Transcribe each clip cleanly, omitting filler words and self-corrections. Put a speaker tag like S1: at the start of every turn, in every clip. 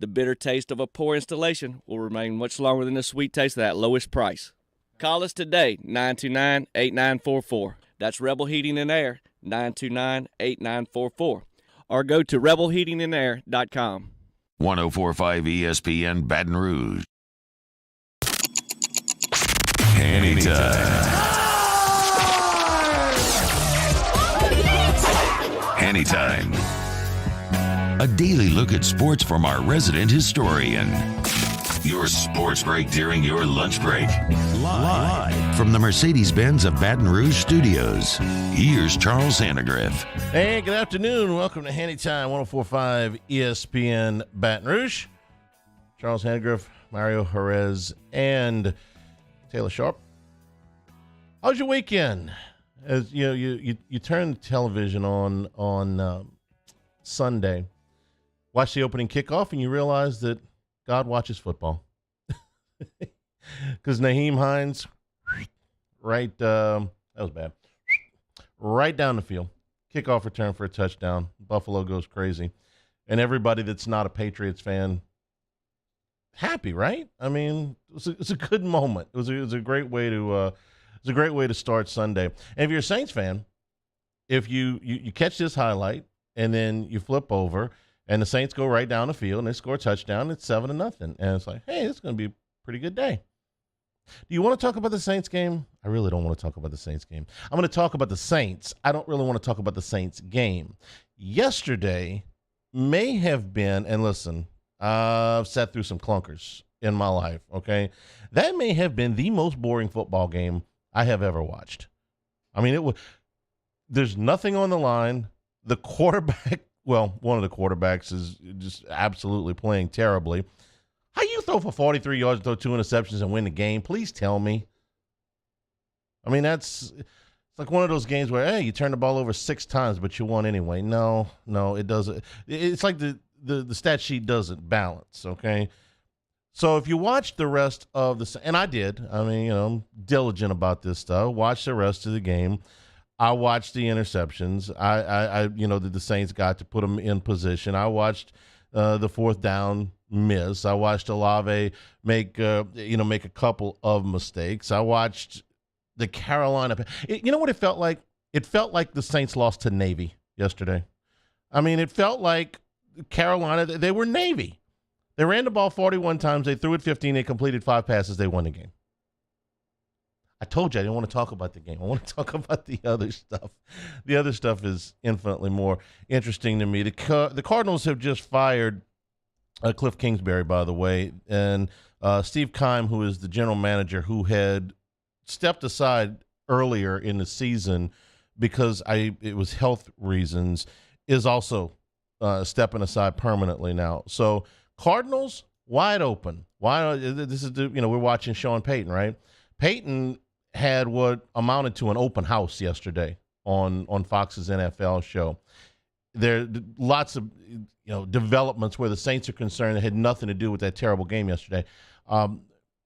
S1: The bitter taste of a poor installation will remain much longer than the sweet taste of that lowest price. Call us today, 929-8944. That's Rebel Heating and Air, 929-8944. Or go to rebelheatingandair.com.
S2: 1045 ESPN Baton Rouge. Anytime. Anytime. A daily look at sports from our resident historian. Your sports break during your lunch break. Live from the Mercedes-Benz of Baton Rouge studios. Here's Charles Hannegriff.
S3: Hey, good afternoon. Welcome to Hanny Time, 1045 ESPN Baton Rouge. Charles Hannegriff, Mario Jerez, and Taylor Sharp. How was your weekend? As you know, you turn the television on Sunday, watch the opening kickoff, and you realize that God watches football. Because Nyheim Hines, that was bad, right down the field. Kickoff return for a touchdown. Buffalo goes crazy. And everybody that's not a Patriots fan, happy, right? I mean, it's a good moment. It was a great way to start Sunday. And if you're a Saints fan, if you catch this highlight and then you flip over and the Saints go right down the field and they score a touchdown, it's 7-0. And it's like, hey, it's going to be a pretty good day. Do you want to talk about the Saints game? I really don't want to talk about the Saints game. I'm going to talk about the Saints. I don't really want to talk about the Saints game. Yesterday may have been, and listen, I've sat through some clunkers in my life, okay? That may have been the most boring football game I have ever watched. I mean, there's nothing on the line. The quarterback, well, one of the quarterbacks is just absolutely playing terribly. How you throw for 43 yards, throw 2 interceptions, and win the game? Please tell me. I mean, it's like one of those games where, hey, you turn the ball over 6 times, but you won anyway. No, it doesn't. It's like the stat sheet doesn't balance, okay? So if you watch the rest of and I did. I mean, I'm diligent about this stuff. Watch the rest of the game. I watched the interceptions. The Saints got to put them in position. I watched the fourth down miss. I watched Olave make a couple of mistakes. I watched the Carolina. You know what it felt like? It felt like the Saints lost to Navy yesterday. I mean, it felt like Carolina, they were Navy. They ran the ball 41 times. They threw it 15. They completed 5 passes. They won the game. I told you I didn't want to talk about the game. I want to talk about the other stuff. The other stuff is infinitely more interesting to me. The Cardinals have just fired Cliff Kingsbury, by the way, and Steve Keim, who is the general manager, who had stepped aside earlier in the season because it was health reasons, is also stepping aside permanently now. So Cardinals wide open. This is we're watching Sean Payton, right? Payton had what amounted to an open house yesterday on Fox's NFL show. There are lots of developments where the Saints are concerned that had nothing to do with that terrible game yesterday.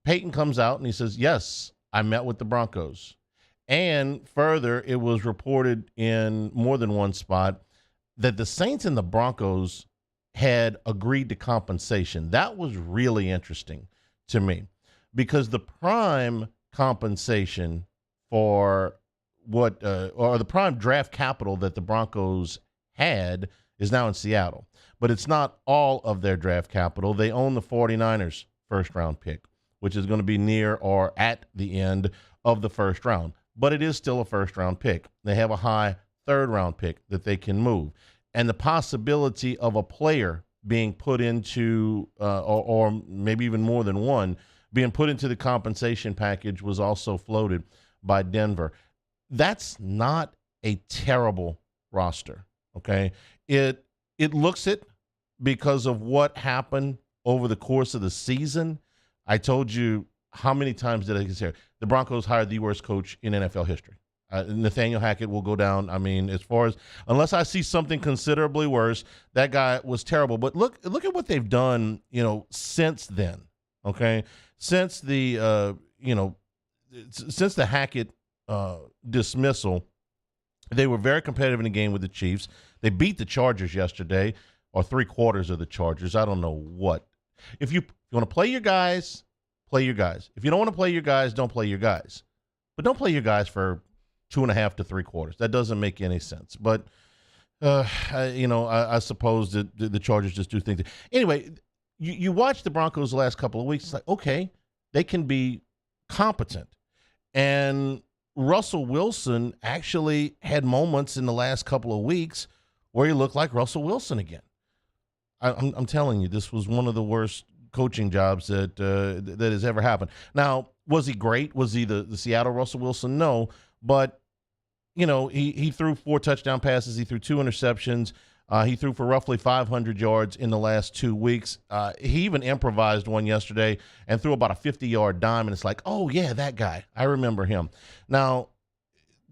S3: Payton comes out and he says, yes, I met with the Broncos. And further, it was reported in more than one spot that the Saints and the Broncos had agreed to compensation. That was really interesting to me because the prime compensation for or the prime draft capital that the Broncos had is now in Seattle. But it's not all of their draft capital. They own the 49ers first-round pick, which is going to be near or at the end of the first round. But it is still a first-round pick. They have a high third-round pick that they can move. And the possibility of a player being put into, or maybe even more than one, being put into the compensation package was also floated by Denver. That's not a terrible roster, okay? It looks it because of what happened over the course of the season. I told you how many times did I say the Broncos hired the worst coach in NFL history. Nathaniel Hackett will go down. I mean, unless I see something considerably worse, that guy was terrible. But look at what they've done, since then. Okay, since the Hackett dismissal, they were very competitive in the game with the Chiefs. They beat the Chargers yesterday. or 3/4 of the Chargers. I don't know what. If you want to play your guys, play your guys. If you don't want to play your guys, don't play your guys. But don't play your guys for 2.5 to 3/4. That doesn't make any sense. But, I suppose that the Chargers just do things. Anyway, you watch the Broncos the last couple of weeks. It's like, okay, they can be competent. And Russell Wilson actually had moments in the last couple of weeks where he looked like Russell Wilson again. I'm telling you, this was one of the worst coaching jobs that has ever happened. Now, was he great? Was he the Seattle Russell Wilson? No, but he threw 4 touchdown passes. He threw 2 interceptions. He threw for roughly 500 yards in the last 2 weeks. He even improvised one yesterday and threw about a 50-yard dime, and it's like, oh, yeah, that guy. I remember him. Now,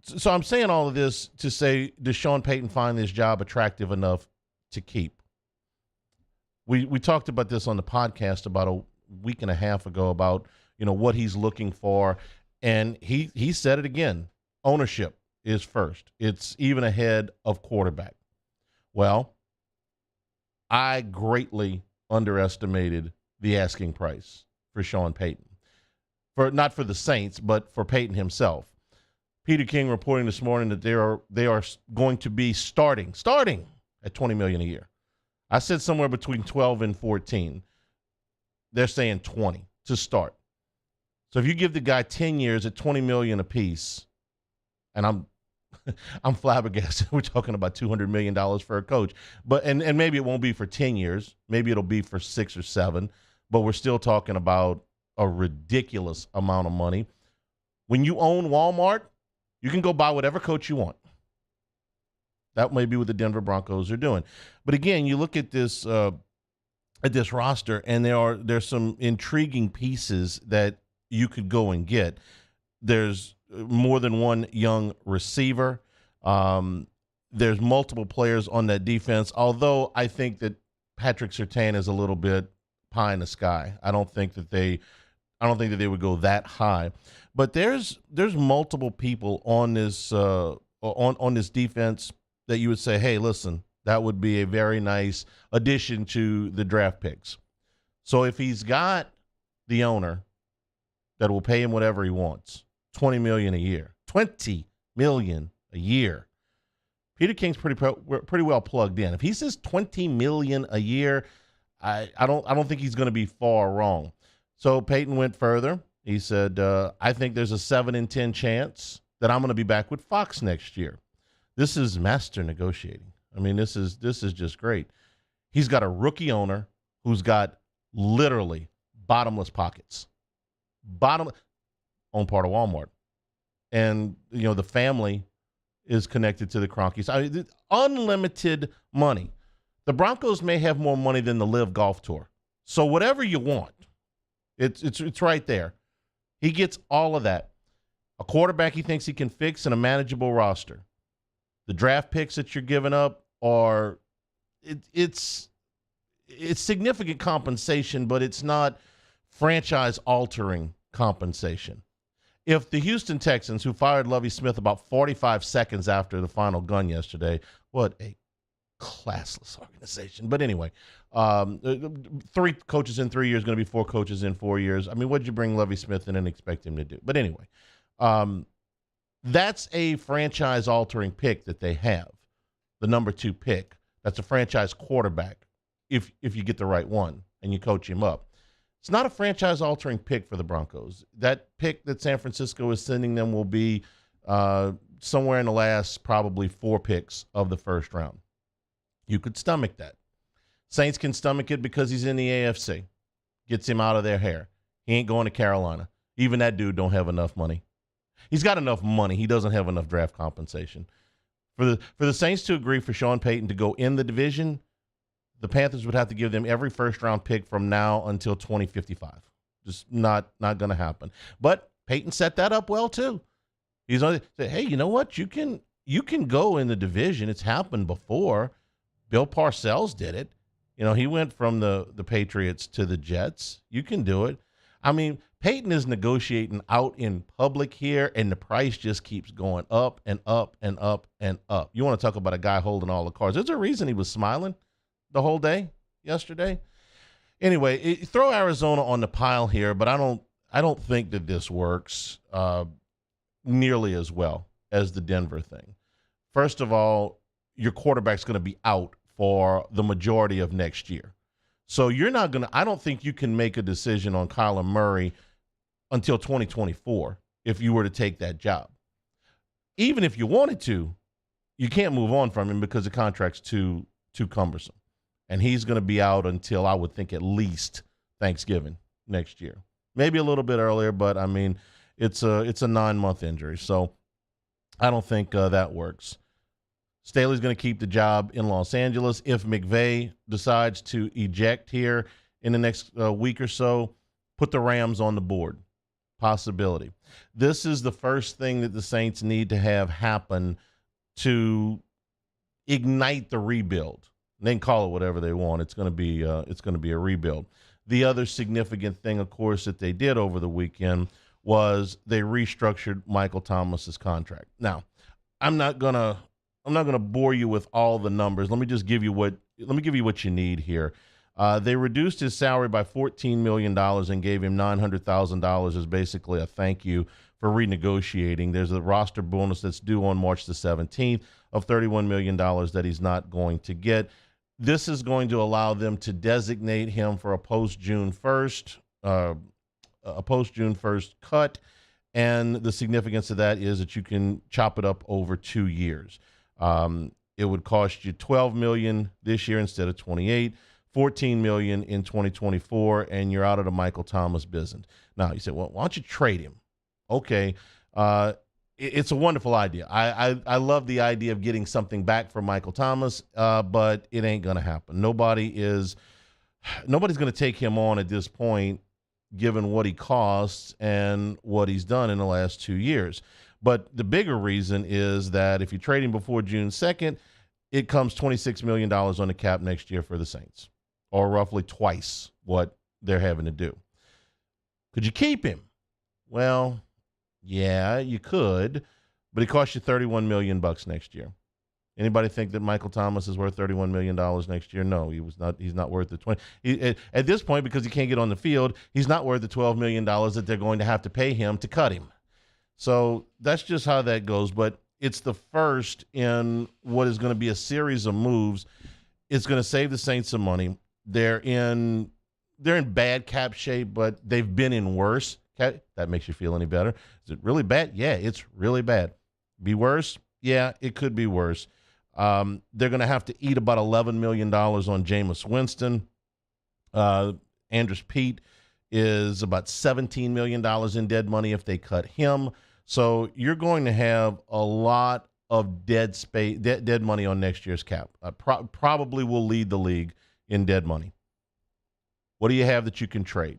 S3: so I'm saying all of this to say, does Sean Payton find this job attractive enough to keep? We talked about this on the podcast about a week and a half ago about, what he's looking for, and he said it again. Ownership is first. It's even ahead of quarterback. Well, I greatly underestimated the asking price for Sean Payton. Not for the Saints, but for Payton himself. Peter King reporting this morning that they are going to be starting at $20 million a year. I said somewhere between 12 and 14. They're saying 20 to start. So if you give the guy 10 years at $20 million apiece, and I'm flabbergasted. We're talking about $200 million for a coach. But and maybe it won't be for 10 years. Maybe it'll be for 6 or 7. But we're still talking about a ridiculous amount of money. When you own Walmart, you can go buy whatever coach you want. That may be what the Denver Broncos are doing. But again, you look at this roster, and there's some intriguing pieces that you could go and get. There's more than one young receiver. There's multiple players on that defense, although I think that Patrick Surtain is a little bit pie in the sky. I don't think that they would go that high. But there's multiple people on this on this defense that you would say, hey, listen, that would be a very nice addition to the draft picks. So if he's got the owner that will pay him whatever he wants, $20 million a year. $20 million a year. Peter King's pretty well plugged in. If he says $20 million a year, I don't think he's going to be far wrong. So Payton went further. He said, I think there's a 7 in 10 chance that I'm going to be back with Fox next year. This is master negotiating. I mean, this is just great. He's got a rookie owner who's got literally bottomless pockets. Own part of Walmart. And, the family is connected to the Cronkies. Unlimited money. The Broncos may have more money than the Live Golf Tour. So whatever you want, it's right there. He gets all of that. A quarterback he thinks he can fix and a manageable roster. The draft picks that you're giving up are it's significant compensation, but it's not franchise-altering compensation. If the Houston Texans, who fired Lovie Smith about 45 seconds after the final gun yesterday, what a classless organization. But anyway, 3 coaches in 3 years, going to be 4 coaches in 4 years. I mean, what did you bring Lovie Smith in and expect him to do? But anyway, that's a franchise-altering pick that they have, the number 2 pick. That's a franchise quarterback if you get the right one and you coach him up. It's not a franchise-altering pick for the Broncos. That pick that San Francisco is sending them will be somewhere in the last probably 4 picks of the first round. You could stomach that. Saints can stomach it because he's in the AFC. Gets him out of their hair. He ain't going to Carolina. Even that dude don't have enough money. He's got enough money. He doesn't have enough draft compensation. For the Saints to agree for Sean Payton to go in the division, the Panthers would have to give them every first-round pick from now until 2055. Just not going to happen. But Payton set that up well, too. He's only said, hey, you know what? You can go in the division. It's happened before. Bill Parcells did it. He went from the Patriots to the Jets. You can do it. I mean, Payton is negotiating out in public here, and the price just keeps going up and up and up and up. You want to talk about a guy holding all the cards. There's a reason he was smiling. the whole day yesterday. Anyway, throw Arizona on the pile here, but I don't think that this works nearly as well as the Denver thing. First of all, your quarterback's going to be out for the majority of next year. So I don't think you can make a decision on Kyler Murray until 2024 if you were to take that job. Even if you wanted to, you can't move on from him because the contract's too cumbersome. And he's going to be out until, I would think, at least Thanksgiving next year. Maybe a little bit earlier, but, I mean, it's a 9-month injury. So I don't think that works. Staley's going to keep the job in Los Angeles. If McVay decides to eject here in the next week or so, put the Rams on the board. Possibility. This is the first thing that the Saints need to have happen to ignite the rebuild. They can call it whatever they want. It's going to be a rebuild. The other significant thing, of course, that they did over the weekend was they restructured Michael Thomas's contract. Now, I'm not gonna bore you with all the numbers. Let me give you what you need here. They reduced his salary by $14 million and gave him $900,000 as basically a thank you for renegotiating. There's a roster bonus that's due on March the 17th of $31 million that he's not going to get. This is going to allow them to designate him for a post-June 1st cut, and the significance of that is that you can chop it up over 2 years. It would cost you $12 million this year instead of $28, $14 million in 2024, and you're out of the Michael Thomas business. Now, you said, well, why don't you trade him? Okay, it's a wonderful idea. I love the idea of getting something back for Michael Thomas, but it ain't going to happen. Nobody's going to take him on at this point, given what he costs and what he's done in the last 2 years. But the bigger reason is that if you trade him before June 2nd, it comes $26 million on the cap next year for the Saints, or roughly twice what they're having to do. Could you keep him? Well, yeah, you could, but it costs you $31 million next year. Anybody think that Michael Thomas is worth $31 million next year? No, he's not worth the 20. At this point, because he can't get on the field, he's not worth the $12 million that they're going to have to pay him to cut him. So that's just how that goes. But it's the first in what is going to be a series of moves. It's going to save the Saints some money. They're in bad cap shape, but they've been in worse. That makes you feel any better. Is it really bad? Yeah, it's really bad. Be worse? Yeah, it could be worse. They're going to have to eat about $11 million on Jameis Winston. Andrews Pete is about $17 million in dead money if they cut him. So you're going to have a lot of dead money on next year's cap. Probably will lead the league in dead money. What do you have that you can trade?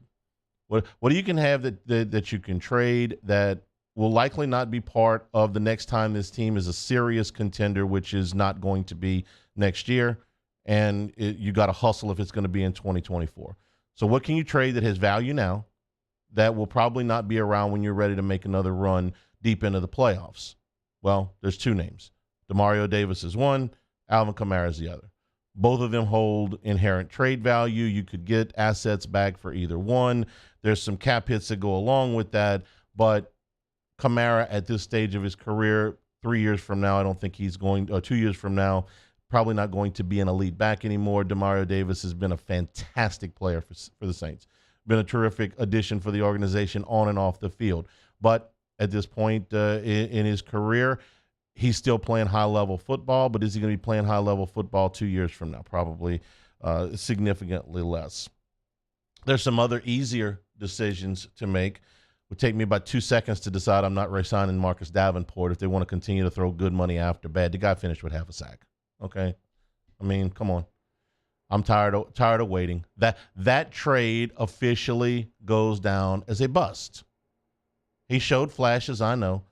S3: What do you can have that you can trade that will likely not be part of the next time this team is a serious contender, which is not going to be next year, and you got to hustle if it's going to be in 2024. So what can you trade that has value now that will probably not be around when you're ready to make another run deep into the playoffs? Well, there's two names. Demario Davis is one, Alvin Kamara is the other. Both of them hold inherent trade value. You could get assets back for either one. There's some cap hits that go along with that, but Kamara at this stage of his career, 3 years from now, I don't think he's going, or 2 years from now, probably not going to be an elite back anymore. Demario Davis has been a fantastic player for the Saints. Been a terrific addition for the organization on and off the field. But at this point in his career, he's still playing high-level football, but is he going to be playing high-level football 2 years from now? Probably significantly less. There's some other easier decisions to make. It would take me about 2 seconds to decide I'm not re-signing Marcus Davenport if they want to continue to throw good money after bad. The guy finished with half a sack. Okay? I mean, come on. I'm tired of waiting. That trade officially goes down as a bust. He showed flashes, I know.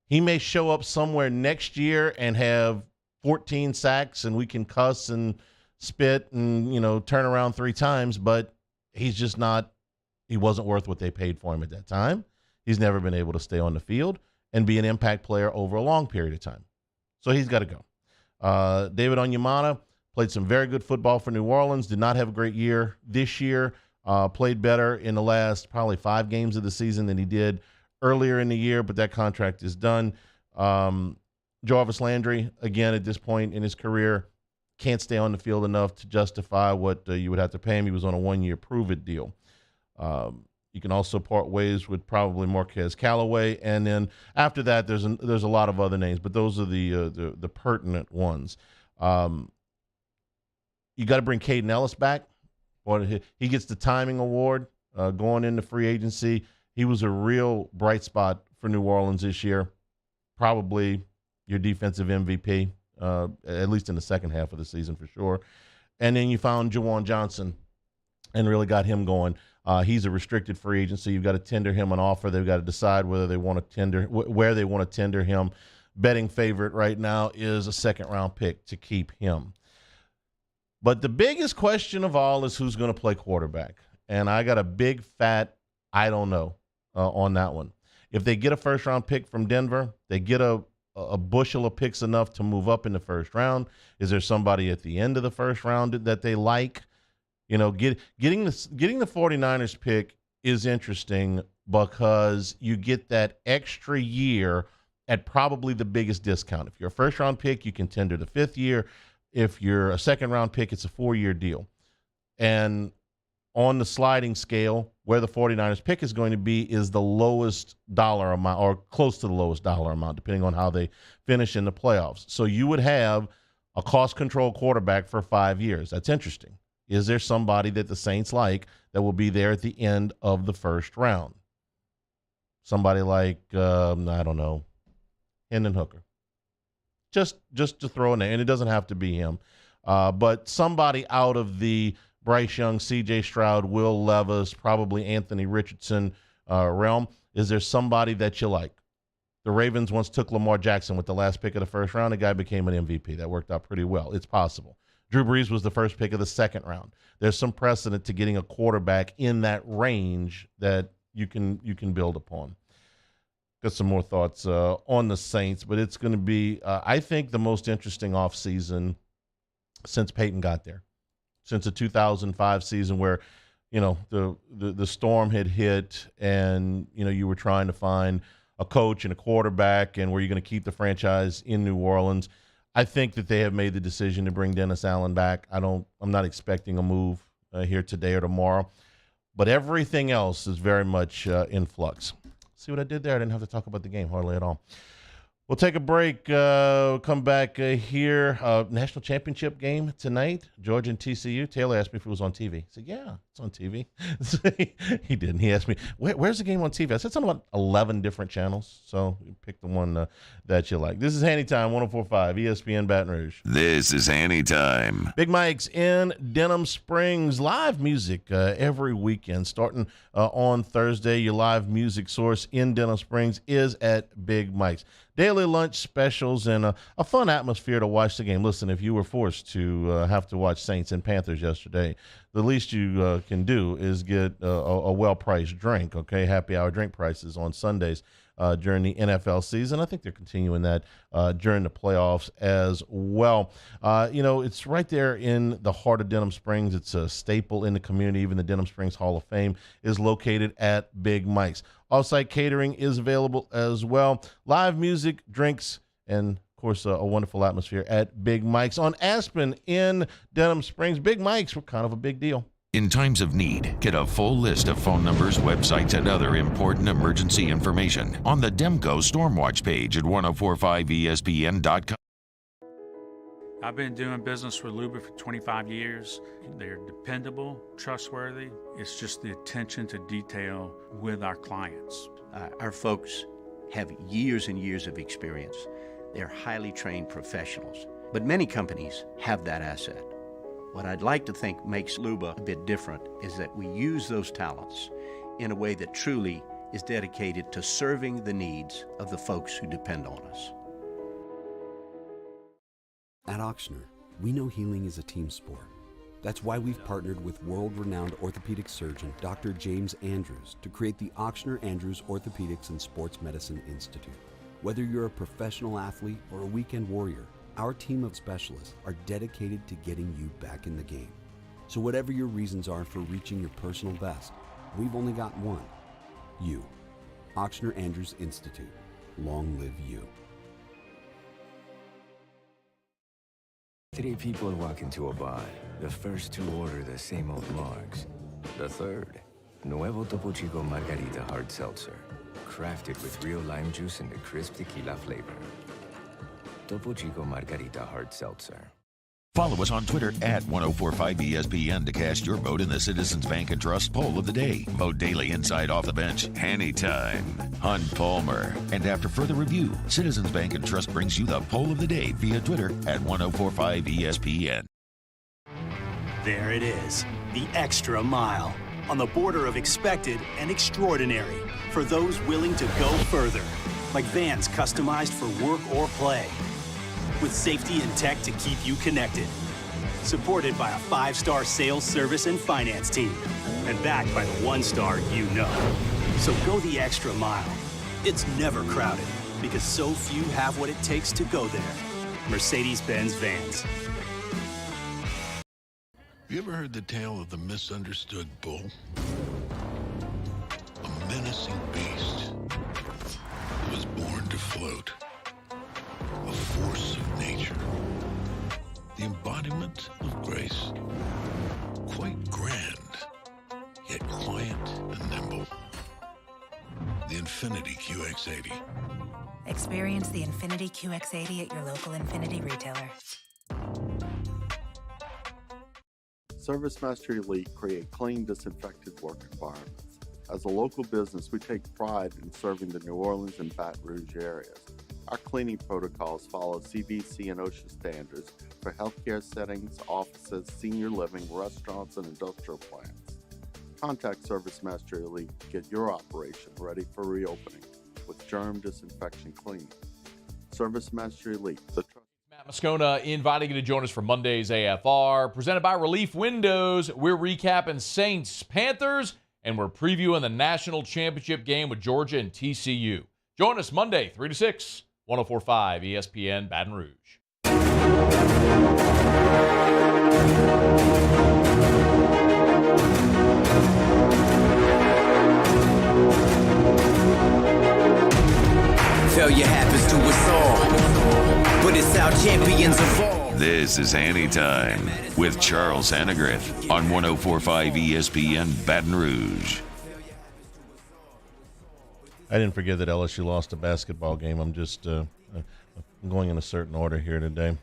S3: He may show up somewhere next year and have 14 sacks and we can cuss and spit and, turn around 3 times, but he's just not – he wasn't worth what they paid for him at that time. He's never been able to stay on the field and be an impact player over a long period of time. So he's got to go. David Onyemata Played some very good football for New Orleans. Did not have a great year this year. Played better in the last probably 5 games of the season than he did earlier in the year, but that contract is done. Jarvis Landry, again, at this point in his career, can't stay on the field enough to justify what you would have to pay him. He was on a 1-year prove-it deal. You can also part ways with probably Marquez Callaway, and then after that, there's a lot of other names, but those are the pertinent ones. You got to bring Caden Ellis back. He gets the timing award going into free agency. He was a real bright spot for New Orleans this year, probably your defensive MVP, at least in the second half of the season for sure. And then you found Juwan Johnson and really got him going. He's a restricted free agent, so you've got to tender him an offer. They've got to decide where they want to tender him. Betting favorite right now is a second-round pick to keep him. But the biggest question of all is who's going to play quarterback. And I got a big, fat I don't know on that one. If they get a first-round pick from Denver, they get a bushel of picks enough to move up in the first round. Is there somebody at the end of the first round that they like? You know, getting the 49ers pick is interesting because you get that extra year at probably the biggest discount. If you're a first-round pick, you can tender the 5th year. If you're a second-round pick, it's a 4-year deal. And on the sliding scale, where the 49ers pick is going to be is the lowest dollar amount or close to the lowest dollar amount, depending on how they finish in the playoffs. So you would have a cost-control quarterback for 5 years. That's interesting. Is there somebody that the Saints like that will be there at the end of the first round? Somebody like, I don't know, Hendon Hooker. Just to throw in there, and it doesn't have to be him. But somebody out of the Bryce Young, C.J. Stroud, Will Levis, probably Anthony Richardson realm. Is there somebody that you like? The Ravens once took Lamar Jackson with the last pick of the first round. The guy became an MVP. That worked out pretty well. It's possible. Drew Brees was the first pick of the second round. There's some precedent to getting a quarterback in that range that you can build upon. Got some more thoughts on the Saints, but it's going to be, I think, the most interesting offseason since Peyton got there. Since the 2005 season where, you know, the storm had hit and, you know, you were trying to find a coach and a quarterback and were you going to keep the franchise in New Orleans. I think that they have made the decision to bring Dennis Allen back. I'm not expecting a move here today or tomorrow, but everything else is very much in flux. See what I did there? I didn't have to talk about the game hardly at all. We'll take a break. Come back here. National championship game tonight, Georgia and TCU. Taylor asked me if it was on TV. I said, yeah, it's on TV. He didn't. He asked me, where's the game on TV? I said something about 11 different channels. So you pick the one that you like. This is Hanny Time, 104.5, ESPN Baton Rouge.
S2: This is Hanny Time.
S3: Big Mike's in Denham Springs. Live music every weekend. Starting on Thursday, your live music source in Denham Springs is at Big Mike's. Daily lunch specials and a fun atmosphere to watch the game. Listen, if you were forced to have to watch Saints and Panthers yesterday, the least you can do is get a well-priced drink, okay? Happy hour drink prices on Sundays during the NFL season. I think they're continuing that during the playoffs as well. You know, it's right there in the heart of Denham Springs. It's a staple in the community. Even the Denham Springs Hall of Fame is located at Big Mike's. Off-site catering is available as well. Live music, drinks, and, of course, a wonderful atmosphere at Big Mike's on Aspen in Denham Springs. Big Mike's were kind of a big deal.
S2: In times of need, get a full list of phone numbers, websites, and other important emergency information on the Demco Stormwatch page at 1045ESPN.com.
S4: I've been doing business with Luba for 25 years. They're dependable, trustworthy. It's just the attention to detail with our clients.
S5: Our folks have years and years of experience. They're highly trained professionals, but many companies have that asset. What I'd like to think makes Luba a bit different is that we use those talents in a way that truly is dedicated to serving the needs of the folks who depend on us.
S6: At Ochsner, we know healing is a team sport. That's why we've partnered with world-renowned orthopedic surgeon Dr. James Andrews to create the Ochsner Andrews Orthopedics and Sports Medicine Institute. Whether you're a professional athlete or a weekend warrior, Our team of specialists are dedicated to getting you back in the game. So whatever your reasons are for reaching your personal best, we've only got one. You. Auctioneer Andrews Institute. Long live you.
S7: 3 people walk into a bar. The first 2 order the same old margs. The third, Nuevo Topo Chico Margarita Hard Seltzer. Crafted with real lime juice and a crisp tequila flavor. Topo Chico Margarita Hard Seltzer.
S2: Follow us on Twitter at 1045ESPN to cast your vote in the Citizens Bank and Trust Poll of the Day. Vote daily inside Off the Bench, Hanny Time, Hunt Palmer. And after further review, Citizens Bank and Trust brings you the Poll of the Day via Twitter at 1045ESPN.
S8: There it is, the extra mile. On the border of expected and extraordinary for those willing to go further. Like vans customized for work or play. With safety and tech to keep you connected. Supported by a 5-star sales, service, and finance team. And backed by the 1-star you know. So go the extra mile. It's never crowded because so few have what it takes to go there. Mercedes-Benz Vans.
S9: Have you ever heard the tale of the misunderstood bull? A menacing beast that was born to float. A force of nature. The embodiment of grace. Quite grand, yet quiet and nimble. The Infiniti QX80.
S10: Experience the Infiniti QX80 at your local Infiniti retailer.
S11: ServiceMaster Elite create clean, disinfected work environments. As a local business, we take pride in serving the New Orleans and Baton Rouge areas. Our cleaning protocols follow CDC and OSHA standards for healthcare settings, offices, senior living, restaurants, and industrial plants. Contact ServiceMaster Elite to get your operation ready for reopening with germ disinfection cleaning. ServiceMaster Elite, the
S12: Matt Moscona inviting you to join us for Monday's AFR, presented by Relief Windows. We're recapping Saints, Panthers, and we're previewing the national championship game with Georgia and TCU. Join us Monday, 3 to 6, 104.5 ESPN Baton Rouge.
S13: Failure happens to us all, but it's our champions of all.
S2: This is Hanny Time with Charles Hannegriff on 104.5 ESPN Baton Rouge.
S3: I didn't forget that LSU lost a basketball game. I'm just going in a certain order here today.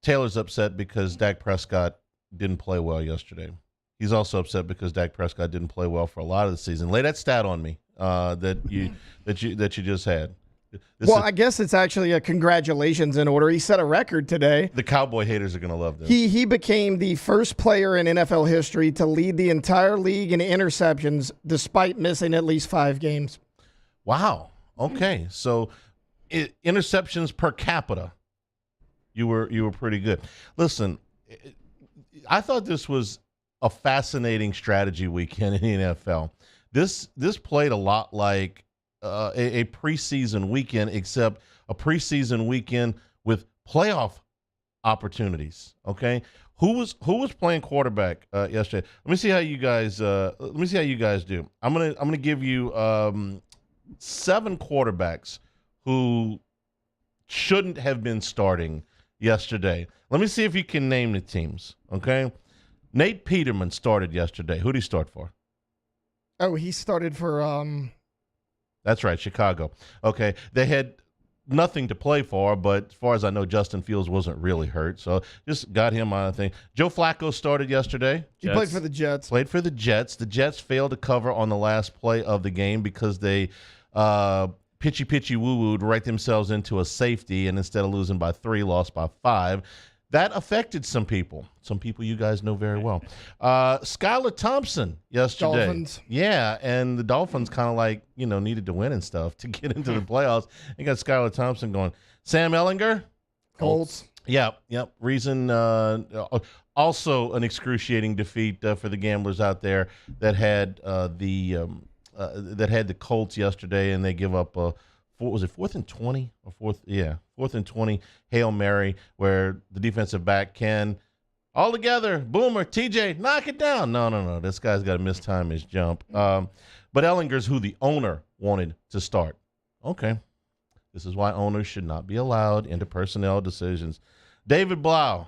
S3: Taylor's upset because Dak Prescott didn't play well yesterday. He's also upset because Dak Prescott didn't play well for a lot of the season. Lay that stat on me that you just had.
S14: I guess it's actually a congratulations in order. He set a record today.
S3: The Cowboy haters are going to love this.
S14: He became the first player in NFL history to lead the entire league in interceptions despite missing at least 5 games.
S3: Wow. Okay. So interceptions per capita, you were pretty good. Listen, I thought this was a fascinating strategy weekend in the NFL. This played a lot like a preseason weekend, except a preseason weekend with playoff opportunities. Okay, who was playing quarterback yesterday? Let me see how you guys do. I'm gonna give you 7 quarterbacks who shouldn't have been starting yesterday. Let me see if you can name the teams. Okay, Nate Peterman started yesterday. Who did he start for?
S14: Oh, he started for
S3: That's right, Chicago. Okay, they had nothing to play for, but as far as I know, Justin Fields wasn't really hurt, so just got him on a thing. Joe Flacco started yesterday.
S14: He played for the Jets.
S3: Played for the Jets. The Jets failed to cover on the last play of the game because they pitchy woo-wooed right themselves into a safety, and instead of losing by 3, lost by 5. That affected some people. Some people you guys know very well. Skylar Thompson yesterday.
S14: Dolphins.
S3: Yeah, and the Dolphins kind of needed to win and stuff to get into the playoffs. You got Skylar Thompson going. Sam Ehlinger.
S14: Colts.
S3: Yep. Reason also an excruciating defeat for the gamblers out there that had the Colts yesterday, and they give up a was it 4th and 20 or 4th? Yeah, 4th and 20, Hail Mary, where the defensive back can all together, Boomer, TJ, knock it down. No. This guy's got to mistime his jump. But Ellinger's who the owner wanted to start. Okay. This is why owners should not be allowed into personnel decisions. David Blau.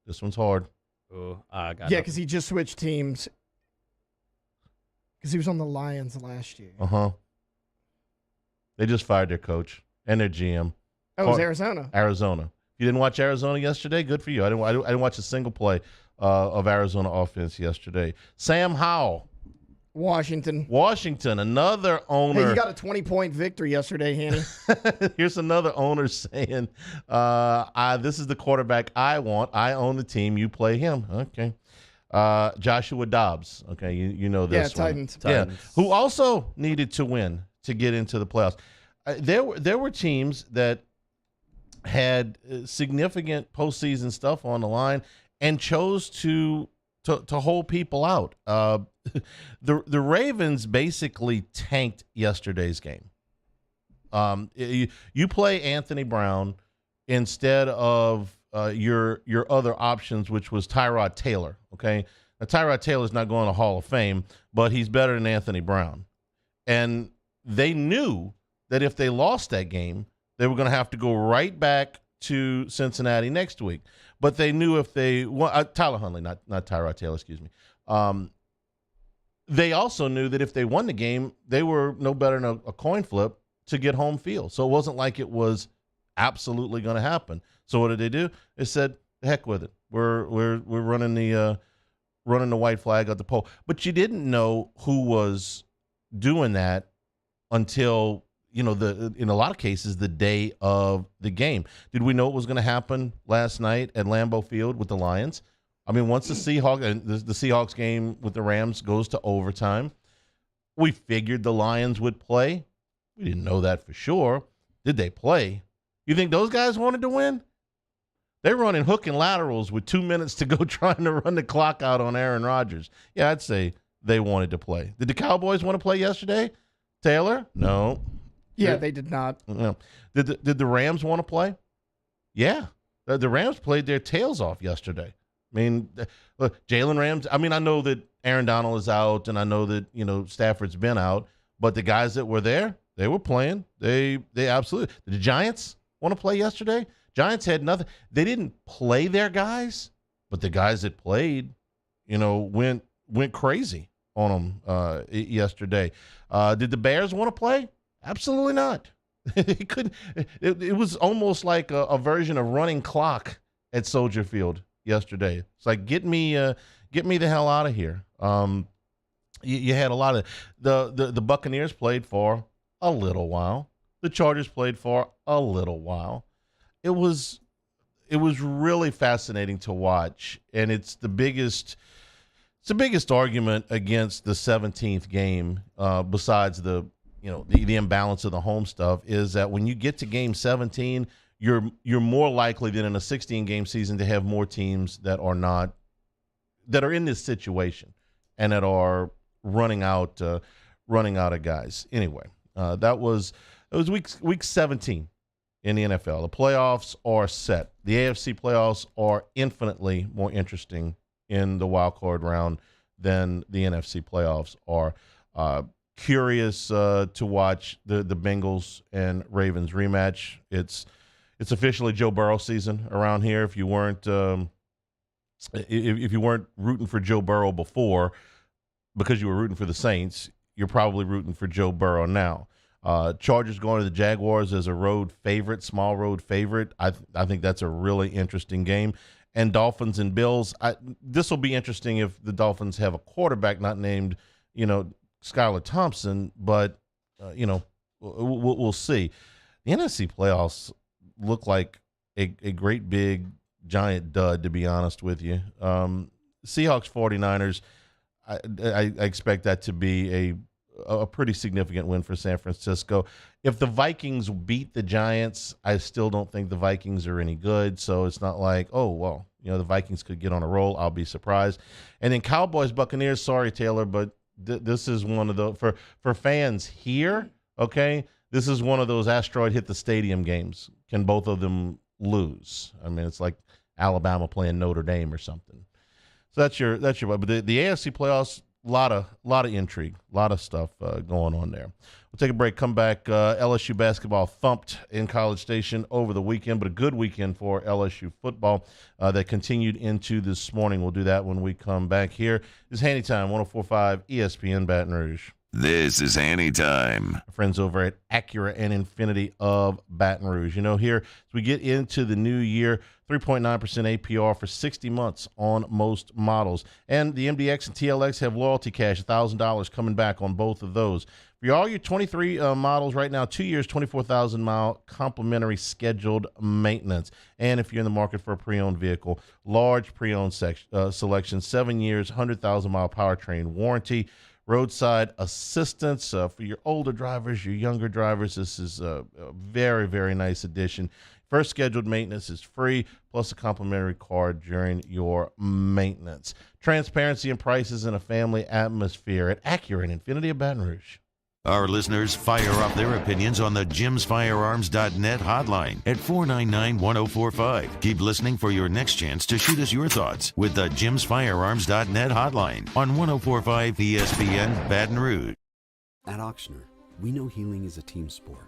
S3: This one's hard.
S14: Because he just switched teams. Because he was on the Lions last year.
S3: They just fired their coach and their GM.
S14: Oh, it was Arizona.
S3: Arizona. You didn't watch Arizona yesterday? Good for you. I didn't watch a single play of Arizona offense yesterday. Sam Howell.
S14: Washington,
S3: another owner.
S14: Hey, you got a 20-point victory yesterday, Hanny.
S3: Here's another owner saying, this is the quarterback I want. I own the team. You play him. Okay. Joshua Dobbs. Okay, you know this one.
S14: Titans.
S3: Yeah, who also needed to win to get into the playoffs. There were teams that had significant postseason stuff on the line and chose to hold people out. The Ravens basically tanked yesterday's game. You play Anthony Brown instead of your other options, which was Tyrod Taylor. Okay, now Tyrod Taylor's not going to Hall of Fame, but he's better than Anthony Brown, and they knew that if they lost that game, they were going to have to go right back to Cincinnati next week. But they knew if they Tyler Huntley, not Tyrod Taylor, excuse me. They also knew that if they won the game, they were no better than a coin flip to get home field. So it wasn't like it was absolutely going to happen. So what did they do? They said, "Heck with it. We're running the white flag at the pole." But you didn't know who was doing that until in a lot of cases the day of the game. Did we know it was going to happen last night at Lambeau Field with the Lions? I mean, once the Seahawks game with the Rams goes to overtime, we figured the Lions would play. We didn't know that for sure. Did they play? You think those guys wanted to win? They're running hook and laterals with 2 minutes to go trying to run the clock out on Aaron Rodgers. Yeah, I'd say they wanted to play. Did the Cowboys want to play yesterday? Taylor? No.
S14: Yeah, they did not.
S3: No. Did the Rams want to play? Yeah. The Rams played their tails off yesterday. I mean, look, Jalen Rams. I mean, I know that Aaron Donald is out, and I know that Stafford's been out, but the guys that were there, they were playing. They absolutely. Did the Giants want to play yesterday? Giants had nothing. They didn't play their guys, but the guys that played, went crazy on them yesterday. Did the Bears want to play? Absolutely not. It couldn't. It was almost like a version of running clock at Soldier Field yesterday. It's like get me the hell out of here. You had a lot of the Buccaneers played for a little while. The Chargers played for a little while. It was really fascinating to watch, and it's the biggest argument against the 17th game, besides the imbalance of the home stuff, is that when you get to game 17, you're more likely than in a 16-game season to have more teams that are in this situation and that are running out of guys. Anyway, it was week 17 in the NFL. The playoffs are set. The AFC playoffs are infinitely more interesting in the wild card round than the NFC playoffs are. Curious to watch the Bengals and Ravens rematch. It's officially Joe Burrow season around here. If you weren't rooting for Joe Burrow before because you were rooting for the Saints, you're probably rooting for Joe Burrow now. Chargers going to the Jaguars as a small road favorite. I think that's a really interesting game. And Dolphins and Bills. This will be interesting if the Dolphins have a quarterback not named, Skylar Thompson, but we'll see. The NFC playoffs look like a great big giant dud, to be honest with you. Seahawks 49ers, I expect that to be a pretty significant win for San Francisco. If the Vikings beat the Giants, I still don't think the Vikings are any good. So it's not like, oh, well, the Vikings could get on a roll. I'll be surprised. And then Cowboys, Buccaneers, sorry, Taylor, but this is one of the, for fans here, okay, This is one of those asteroid hit the stadium games. Can both of them lose? I mean, it's like Alabama playing Notre Dame or something. So that's your. But the AFC playoffs, a lot of intrigue, a lot of stuff going on there. We'll take a break. Come back. LSU basketball thumped in College Station over the weekend, but a good weekend for LSU football that continued into this morning. We'll do that when we come back. Here is Hanny Time, 104.5 ESPN Baton Rouge.
S2: This is Hanny Time.
S3: Our friends over at Acura and Infinity of Baton Rouge. You know, here as we get into the new year, 3.9% APR for 60 months on most models. And the MDX and TLX have loyalty cash, $1,000 coming back on both of those. For all your 23 models right now, 2 years, 24,000-mile complimentary scheduled maintenance. And if you're in the market for a pre-owned vehicle, large pre-owned selection, 7 years, 100,000-mile powertrain warranty. Roadside assistance for your older drivers, your younger drivers. This is a very, very nice addition. First scheduled maintenance is free, plus a complimentary card during your maintenance. Transparency and prices in a family atmosphere at Acura and Infinity of Baton Rouge.
S2: Our listeners fire up their opinions on the jimsfirearms.net hotline at 499-1045. Keep listening for your next chance to shoot us your thoughts with the jimsfirearms.net hotline on 1045 ESPN Baton Rouge.
S6: At Auctioner, we know healing is a team sport.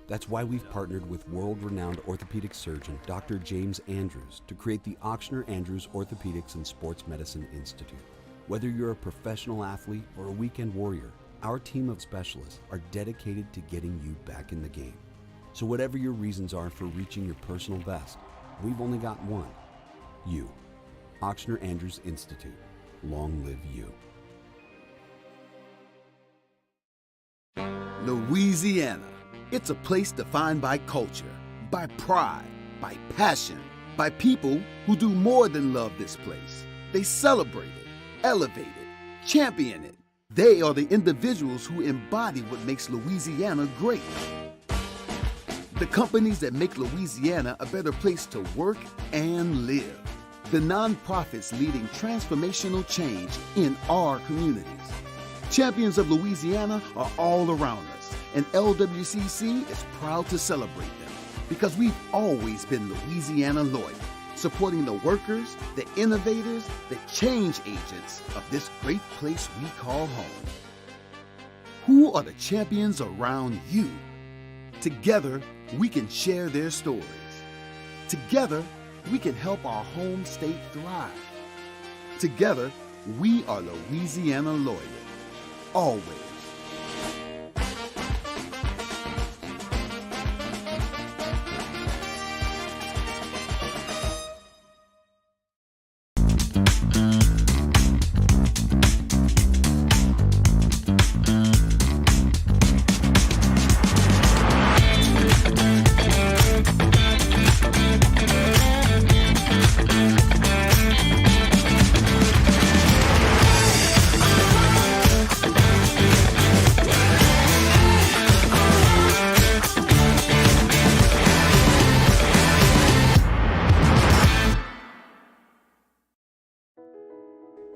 S6: That's why we've partnered with world-renowned orthopedic surgeon Dr. James Andrews to create the Auctioner Andrews Orthopedics and Sports Medicine Institute. Whether you're a professional athlete or a weekend warrior, our team of specialists are dedicated to getting you back in the game. So whatever your reasons are for reaching your personal best, we've only got one. You. Auctioner Andrews Institute. Long live you.
S15: Louisiana. It's a place defined by culture, by pride, by passion, by people who do more than love this place. They celebrate it, elevate it, champion it. They are the individuals who embody what makes Louisiana great. The companies that make Louisiana a better place to work and live. The nonprofits leading transformational change in our communities. Champions of Louisiana are all around us, and LWCC is proud to celebrate them because we've always been Louisiana loyal, supporting the workers, the innovators, the change agents of this great place we call home. Who are the champions around you? Together, we can share their stories. Together, we can help our home state thrive. Together, we are Louisiana loyal. Always.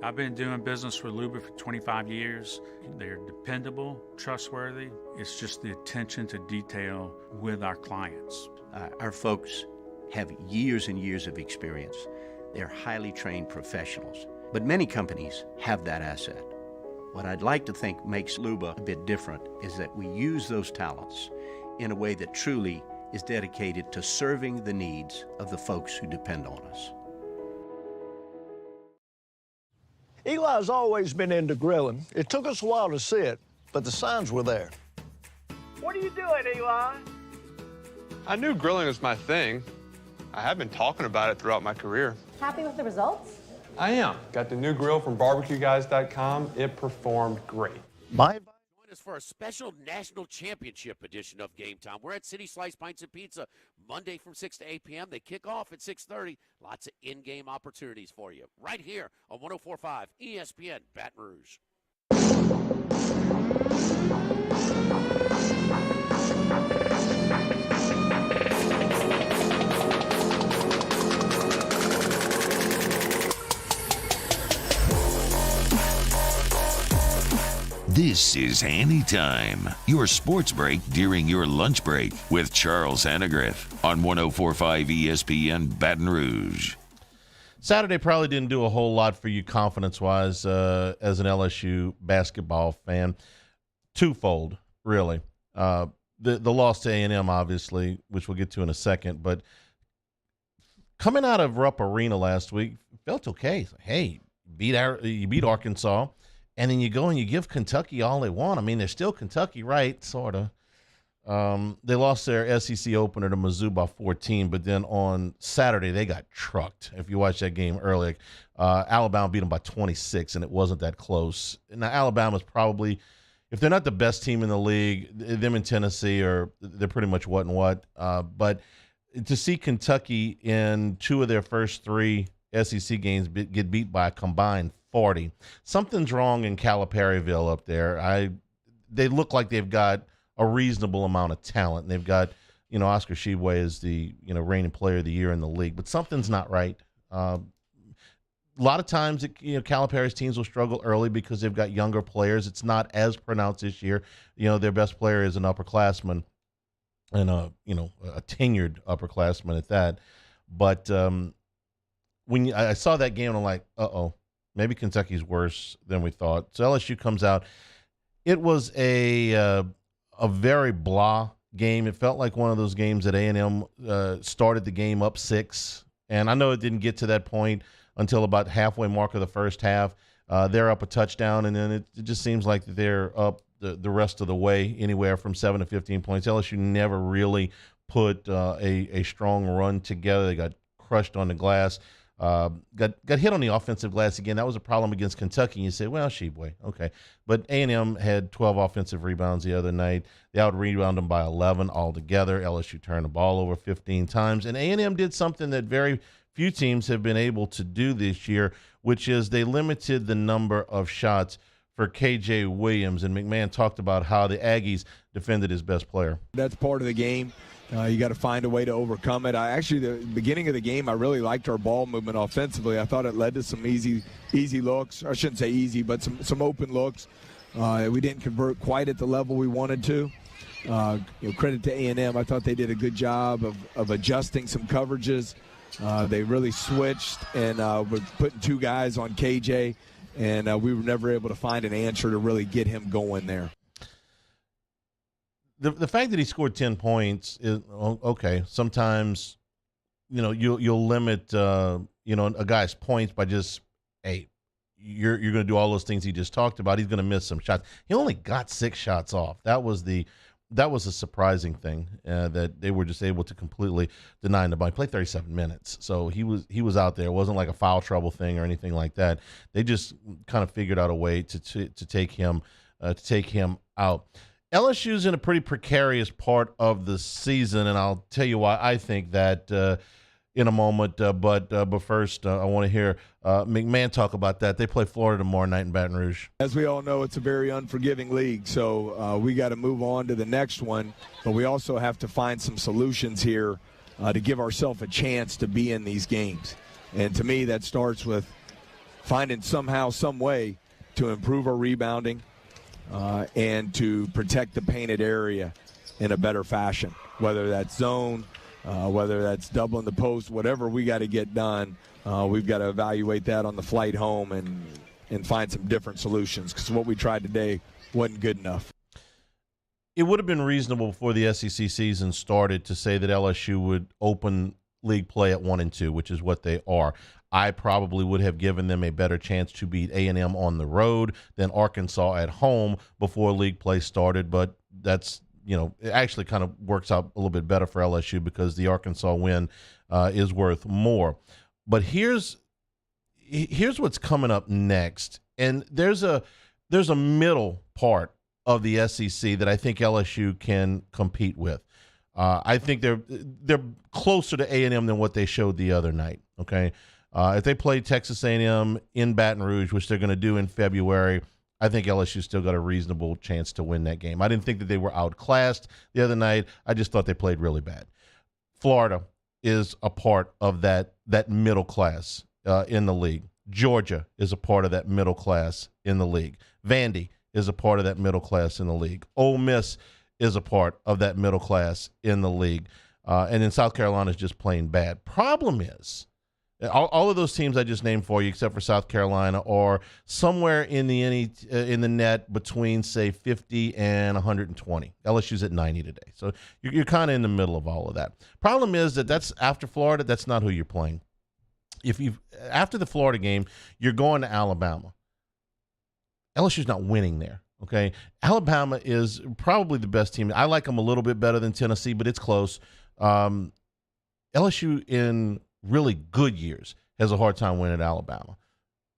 S4: I've been doing business with Luba for 25 years. They're dependable, trustworthy. It's just the attention to detail with our clients.
S5: Our folks have years and years of experience. They're highly trained professionals, but many companies have that asset. What I'd like to think makes Luba a bit different is that we use those talents in a way that truly is dedicated to serving the needs of the folks who depend on us.
S16: Eli's always been into grilling. It took us a while to see it, but the signs were there.
S17: What are you doing, Eli?
S18: I knew grilling was my thing. I have been talking about it throughout my career.
S19: Happy with the results?
S18: I am. Got the new grill from barbecueguys.com. It performed great.
S16: My
S20: Join us for a special national championship edition of Game Time. We're at City Slice Pints and Pizza Monday from 6 to 8 p.m. They kick off at 6:30. Lots of in-game opportunities for you right here on 104.5 ESPN Baton Rouge.
S2: This is Hanny Time, your sports break during your lunch break with Charles Hannegriff on 104.5 ESPN Baton Rouge.
S3: Saturday probably didn't do a whole lot for you confidence-wise as an LSU basketball fan. Twofold, really. The loss to A&M, obviously, which we'll get to in a second, but coming out of Rupp Arena last week, felt okay. Hey, you beat Arkansas, and then you go and you give Kentucky all they want. I mean, they're still Kentucky, right? Sort of. They lost their SEC opener to Mizzou by 14, but then on Saturday they got trucked. If you watch that game earlier, Alabama beat them by 26, and it wasn't that close. Now, Alabama's probably, if they're not the best team in the league, them in Tennessee they're pretty much what and what. But to see Kentucky in two of their first three SEC games get beat by a combined 40, something's wrong in Calipari'ville up there. They look like they've got a reasonable amount of talent, and they've got, Oscar Tshiebwe is the, reigning player of the year in the league, but something's not right. A lot of times, Calipari's teams will struggle early because they've got younger players. It's not as pronounced this year. Their best player is an upperclassman, and a tenured upperclassman at that. But when I saw that game, I'm like, maybe Kentucky's worse than we thought. So LSU comes out. It was a very blah game. It felt like one of those games that A&M started the game up 6. And I know it didn't get to that point until about halfway mark of the first half. They're up a touchdown, and then it just seems like they're up the rest of the way, anywhere from 7 to 15 points. LSU never really put a strong run together. They got crushed on the glass. Got hit on the offensive glass again. That was a problem against Kentucky. And you say, well, Tshiebwe, okay. But A&M had 12 offensive rebounds the other night. They out-rebounded them by 11 altogether. LSU turned the ball over 15 times. And A&M did something that very few teams have been able to do this year, which is they limited the number of shots for KJ Williams. And McMahon talked about how the Aggies defended his best player.
S19: That's part of the game. You got to find a way to overcome it. The beginning of the game, I really liked our ball movement offensively. I thought it led to some easy looks. I shouldn't say easy, but some open looks. We didn't convert quite at the level we wanted to. Credit to A&M. I thought they did a good job of adjusting some coverages. They really switched and were putting two guys on KJ, and we were never able to find an answer to really get him going there.
S3: The fact that he scored 10 points is okay. Sometimes, you'll limit, a guy's points by just, hey, you're going to do all those things he just talked about. He's going to miss some shots. He only got 6 shots off. That was a surprising thing that they were just able to completely deny the ball. He played 37 minutes, so he was out there. It wasn't like a foul trouble thing or anything like that. They just kind of figured out a way to take him out. LSU's in a pretty precarious part of the season, and I'll tell you why I think that in a moment. But first, I want to hear McMahon talk about that. They play Florida tomorrow night in Baton Rouge.
S19: As we all know, it's a very unforgiving league, so we got to move on to the next one. But we also have to find some solutions here to give ourselves a chance to be in these games. And to me, that starts with finding somehow, some way to improve our rebounding, and to protect the painted area in a better fashion, whether that's zone, whether that's doubling the post, whatever we got to get done. We've got to evaluate that on the flight home and find some different solutions, because what we tried today wasn't good enough.
S3: It would have been reasonable before the SEC season started to say that LSU would open league play at 1-2, which is what they are. I probably would have given them a better chance to beat A&M on the road than Arkansas at home before league play started, but that's, it actually kind of works out a little bit better for LSU because the Arkansas win is worth more. But here's what's coming up next, and there's a middle part of the SEC that I think LSU can compete with. I think they're closer to A&M than what they showed the other night, okay? If they play Texas A&M in Baton Rouge, which they're going to do in February, I think LSU still got a reasonable chance to win that game. I didn't think that they were outclassed the other night. I just thought they played really bad. Florida is a part of that middle class in the league. Georgia is a part of that middle class in the league. Vandy is a part of that middle class in the league. Ole Miss is a part of that middle class in the league. And then South Carolina is just plain bad. Problem is, all of those teams I just named for you, except for South Carolina, are somewhere in the net between, say, 50 and 120. LSU's at 90 today. So you're kind of in the middle of all of that. Problem is that's after Florida, that's not who you're playing. After the Florida game, you're going to Alabama. LSU's not winning there. Okay, Alabama is probably the best team. I like them a little bit better than Tennessee, but it's close. LSU in really good years has a hard time winning at Alabama.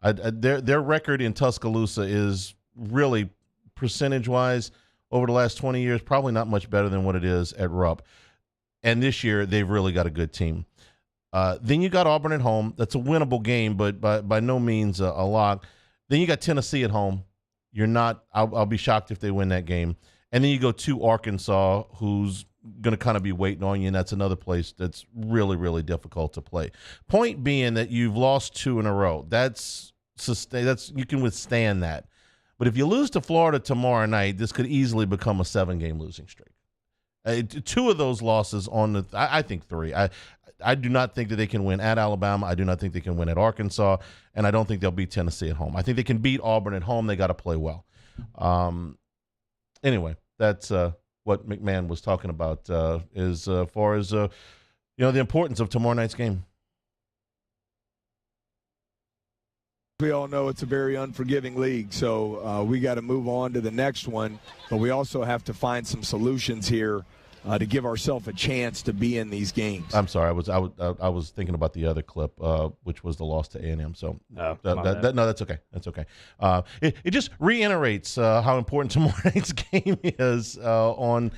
S3: Their record in Tuscaloosa is really, percentage-wise, over the last 20 years, probably not much better than what it is at Rupp. And this year, they've really got a good team. Then you got Auburn at home. That's a winnable game, but by no means a lock. Then you got Tennessee at home. You're not. I'll be shocked if they win that game. And then you go to Arkansas, who's going to kind of be waiting on you, and that's another place that's really, really difficult to play. Point being that you've lost 2 in a row. That's you can withstand that. But if you lose to Florida tomorrow night, this could easily become a 7-game losing streak. 2 of those losses I think 3. I do not think that they can win at Alabama. I do not think they can win at Arkansas, and I don't think they'll beat Tennessee at home. I think they can beat Auburn at home. They got to play well. Anyway, that's what McMahon was talking about as far as the importance of tomorrow night's game.
S19: We all know it's a very unforgiving league, so we got to move on to the next one. But we also have to find some solutions here to give ourselves a chance to be in these games.
S3: I'm sorry, I was thinking about the other clip, which was the loss to A&M. So no, that's okay. That's okay. It just reiterates how important tomorrow night's game is on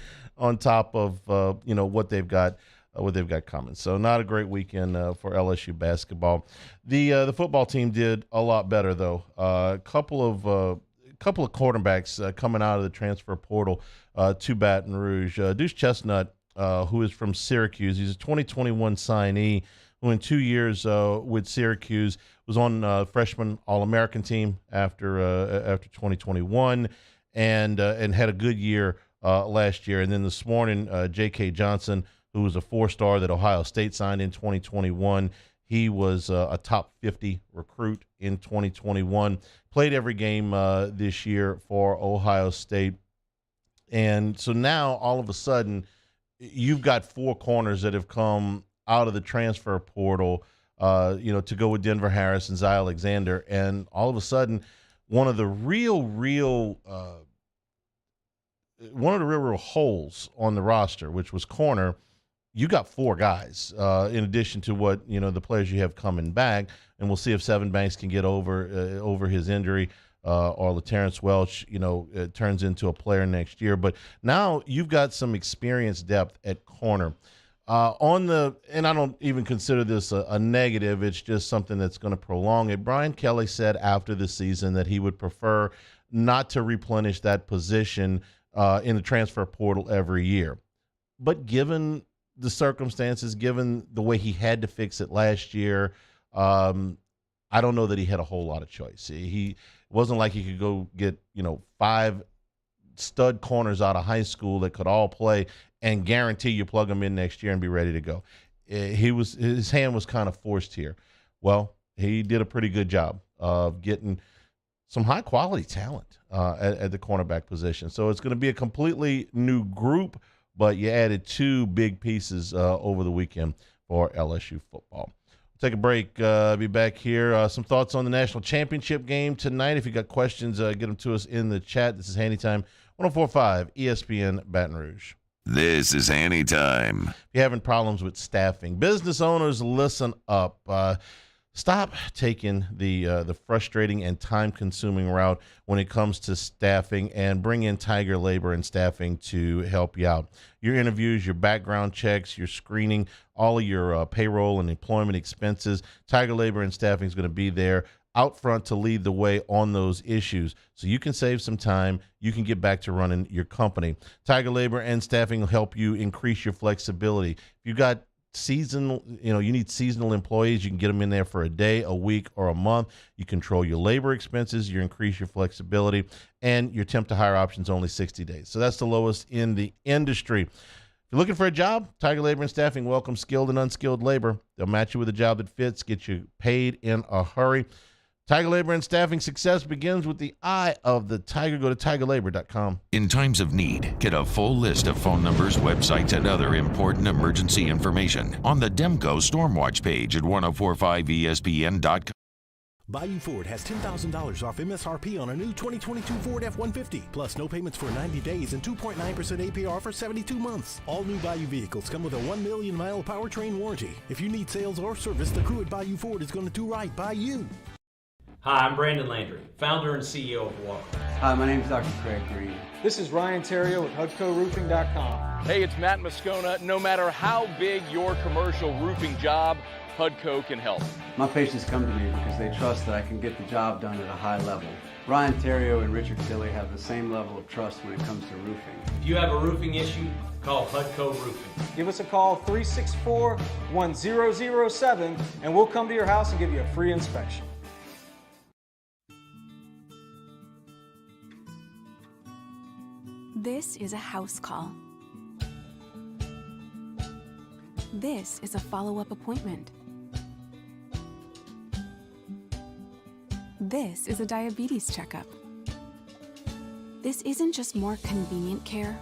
S3: top of what they've got. What they've got coming. So not a great weekend for LSU basketball. The football team did a lot better though. A couple of quarterbacks coming out of the transfer portal to Baton Rouge. Deuce Chestnut, who is from Syracuse, he's a 2021 signee who in 2 years with Syracuse was on freshman All-American team after 2021 and had a good year last year. And then this morning, J.K. Johnson, who was a 4-star that Ohio State signed in 2021. He was a top 50 recruit in 2021. Played every game this year for Ohio State. And so now, all of a sudden, you've got 4 corners that have come out of the transfer portal, to go with Denver Harris and Zy Alexander. And all of a sudden, one of the real holes on the roster, which was corner, you got 4 guys in addition to what the players you have coming back, and we'll see if Sevyn Banks can get over his injury or LaTerrence Welch turns into a player next year. But now you've got some experienced depth at corner. And I don't even consider this a negative. It's just something that's going to prolong it. Brian Kelly said after the season that he would prefer not to replenish that position in the transfer portal every year. But given the circumstances, given the way he had to fix it last year, I don't know that he had a whole lot of choice. It wasn't like he could go get 5 stud corners out of high school that could all play and guarantee you plug them in next year and be ready to go. His hand was kind of forced here. Well, he did a pretty good job of getting some high quality talent at the cornerback position. So it's going to be a completely new group, but you added 2 big pieces over the weekend for LSU football. Take a break. Be back here. Some thoughts on the national championship game tonight. If you got questions, get them to us in the chat. This is Hanny Time, 104.5 ESPN Baton Rouge.
S2: This is Hanny Time.
S3: If you're having problems with staffing, business owners, listen up. Stop taking the frustrating and time-consuming route when it comes to staffing and bring in Tiger Labor and Staffing to help you out. Your interviews, your background checks, your screening, all of your payroll and employment expenses, Tiger Labor and Staffing is going to be there out front to lead the way on those issues so you can save some time. You can get back to running your company. Tiger Labor and Staffing will help you increase your flexibility. If you got seasonal employees. You can get them in there for a day, a week, or a month. You control your labor expenses. You increase your flexibility, and your temp to hire option's only 60 days. So that's the lowest in the industry. If you're looking for a job, Tiger Labor and Staffing welcomes skilled and unskilled labor. They'll match you with a job that fits, get you paid in a hurry. Tiger Labor and Staffing success begins with the eye of the tiger. Go to tigerlabor.com.
S2: In times of need, get a full list of phone numbers, websites, and other important emergency information on the Demco Stormwatch page at 1045ESPN.com.
S21: Bayou Ford has $10,000 off MSRP on a new 2022 Ford F-150, plus no payments for 90 days and 2.9% APR for 72 months. All new Bayou vehicles come with a 1 million mile powertrain warranty. If you need sales or service, the crew at Bayou Ford is going to do right by you.
S22: Hi, I'm Brandon Landry, founder and CEO of Walker.
S23: Hi, my name is Dr. Craig Green.
S24: This is Ryan Terrio with HUDCoRoofing.com.
S25: Hey, it's Matt Moscona. No matter how big your commercial roofing job, HUDCO can help.
S23: My patients come to me because they trust that I can get the job done at a high level. Ryan Terrio and Richard Tilley have the same level of trust when it comes to roofing.
S22: If you have a roofing issue, call HUDCO Roofing.
S24: Give us a call, 364-1007, and we'll come to your house and give you a free inspection.
S26: This is a house call. This is a follow-up appointment. This is a diabetes checkup. This isn't just more convenient care,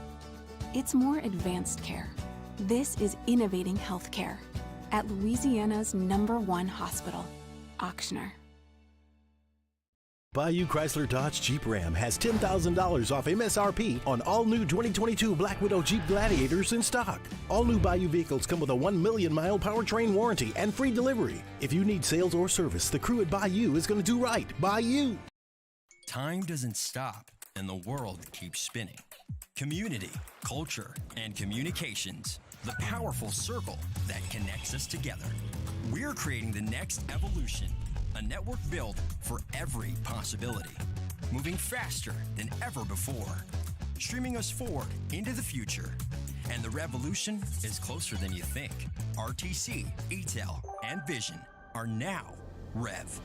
S26: it's more advanced care. This is innovating healthcare at Louisiana's #1 hospital, Ochsner.
S21: Bayou Chrysler Dodge Jeep Ram has $10,000 off MSRP on all new 2022 Black Widow Jeep Gladiators in stock. All new Bayou vehicles come with a 1 million mile powertrain warranty and free delivery. If you need sales or service, the crew at Bayou is going to do right by you.
S27: Time doesn't stop, and the world keeps spinning. Community, culture, and communications, the powerful circle that connects us together. We're creating the next evolution. A network built for every possibility, moving faster than ever before, streaming us forward into the future. And the revolution is closer than you think. RTC, ETEL, and Vision are now Rev.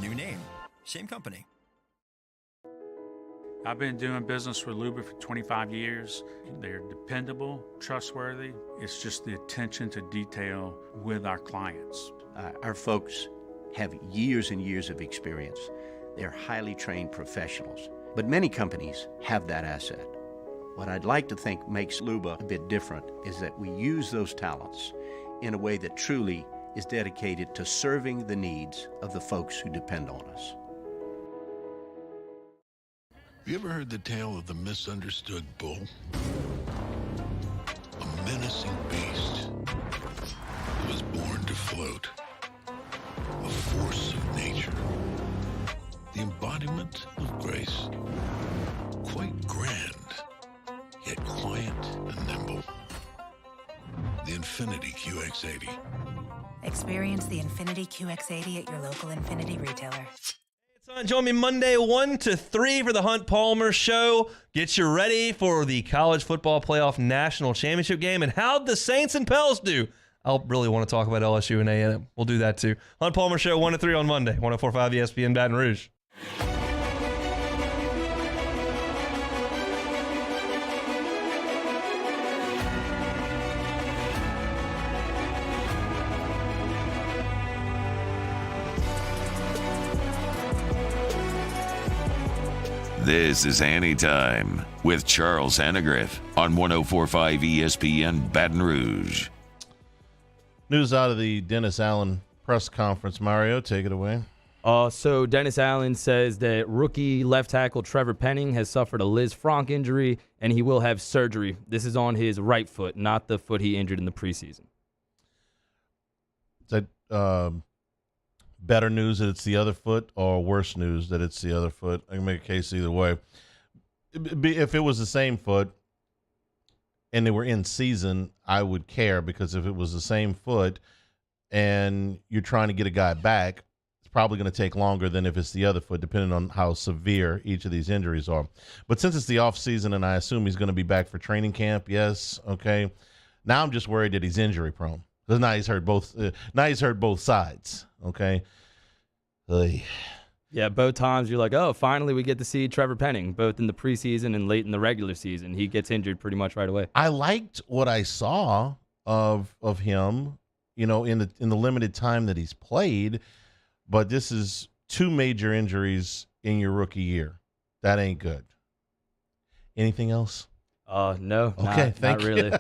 S27: New name, same company.
S4: I've been doing business with Luba for 25 years. They're dependable, trustworthy. It's just the attention to detail with our clients.
S5: Our folks have years and years of experience. They're highly trained professionals. But many companies have that asset. What I'd like to think makes Luba a bit different is that we use those talents in a way that truly is dedicated to serving the needs of the folks who depend on us.
S9: Have you ever heard the tale of the misunderstood bull? A menacing beast that was born to float. A force of nature, the embodiment of grace, quite grand, yet quiet and nimble. The Infiniti QX80.
S10: Experience the Infiniti QX80 at your local Infiniti retailer.
S28: Join me Monday 1 to 3 for the Hunt Palmer Show. Get you ready for the College Football Playoff National Championship game and how'd the Saints and Pels do. I'll really want to talk about LSU and A&M. We'll do that too. Hunt Palmer Show 1 to 3 on Monday, 104.5 ESPN Baton Rouge.
S2: This is Hanny Time with Charles Hannegriff on 104.5 ESPN Baton Rouge.
S3: News out of the Dennis Allen press conference. Mario, take it away.
S29: So Dennis Allen says that rookie left tackle Trevor Penning has suffered a Liz Frank injury, and he will have surgery. This is on his right foot, not the foot he injured in the preseason.
S3: Is that better news that it's the other foot, or worse news that it's the other foot? I can make a case either way. If it was the same foot and they were in season, I would care, because if it was the same foot and you're trying to get a guy back, it's probably going to take longer than if it's the other foot, depending on how severe each of these injuries are. But since it's the off season and I assume he's going to be back for training camp, yes, okay. Now I'm just worried that he's injury prone, Because now he's heard both. Now he's heard both sides. Okay.
S29: Yeah, both times you're like, oh, finally we get to see Trevor Penning, both in the preseason and late in the regular season. He gets injured pretty much right away.
S3: I liked what I saw of him, in the limited time that he's played, but this is 2 major injuries in your rookie year. That ain't good. Anything else?
S29: No.
S3: Okay,
S29: not really.